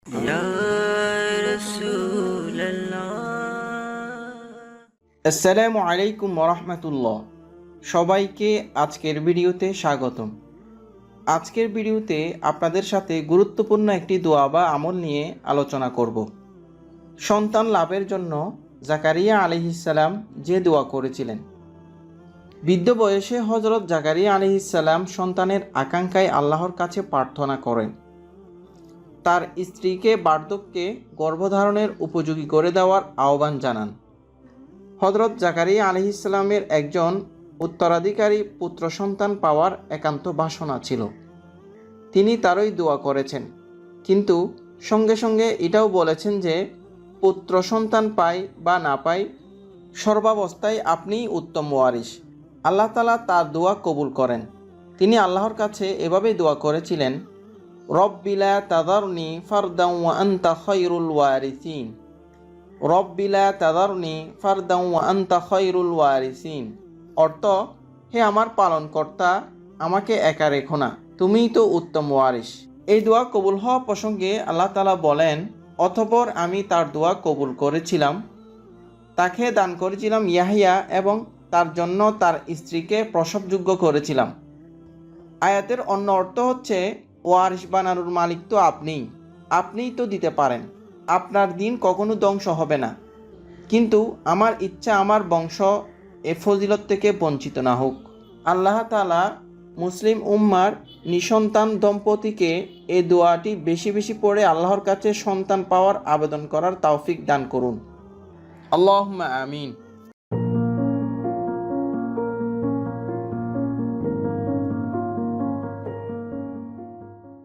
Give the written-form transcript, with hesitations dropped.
ইয়া রাসূলুল্লাহ। আসসালামু আলাইকুম ওরহমতুল্লাহ। সবাইকে আজকের ভিডিওতে স্বাগতম। আজকের ভিডিওতে আপনাদের সাথে গুরুত্বপূর্ণ একটি দোয়া বা আমল নিয়ে আলোচনা করব। সন্তান লাভের জন্য জাকারিয়া আলাইহিসসালাম যে দোয়া করেছিলেন। বৃদ্ধ বয়সে হযরত জাকারিয়া আলাইহিসসালাম সন্তানের আকাঙ্ক্ষায় আল্লাহর কাছে প্রার্থনা করেন। তার স্ত্রীকে বার্ধক্যে গর্ভধারণের উপযোগী করে দেওয়ার আহ্বান জানান। হযরত জাকারিয়া আলাইহিসসালামের একজন উত্তরাধিকারী পুত্র সন্তান পাওয়ার একান্ত বাসনা ছিল। তিনি তারই দোয়া করেছেন, কিন্তু সঙ্গে সঙ্গে এটাও বলেছেন যে পুত্র সন্তান পাই বা না পাই, সর্বাবস্থায় আপনিই উত্তম ওয়ারিস। আল্লাহ তাআলা তার দোয়া কবুল করেন। তিনি আল্লাহর কাছে এভাবেই দোয়া করেছিলেন, রব্বি লা তাযারনি ফারদান ওয়া আনতা খায়রুল ওয়ারিসিন। রব্বি লা তাযারনি ফারদান ওয়া আনতা খায়রুল ওয়ারিসিন। অর্থ, হে আমার পালনকর্তা, আমাকে একা রেখো না, তুমিই তো উত্তম ওয়ারিস। এই দোয়া কবুল হওয়া প্রসঙ্গে আল্লাহ তাআলা বলেন, অতঃপর আমি তার দোয়া কবুল করেছিলাম, তাকে দান করেছিলাম ইয়াহইয়া এবং তার জন্য তার স্ত্রীকে প্রসবযোগ্য করেছিলাম। আয়াতের অন্য অর্থ হচ্ছে, ওয়ারিস বানানোর মালিক তো আপনিই তো দিতে পারেন। আপনার দিন কখনো ধ্বংস হবে না, কিন্তু আমার ইচ্ছা আমার বংশ এ ফজিলত থেকে বঞ্চিত না হোক। আল্লাহ তাআলা মুসলিম উম্মার নিঃসন্তান দম্পতিকে এই দোয়াটি বেশি বেশি পড়ে আল্লাহর কাছে সন্তান পাওয়ার আবেদন করার তৌফিক দান করুন। আল্লাহুম্মা আমিন।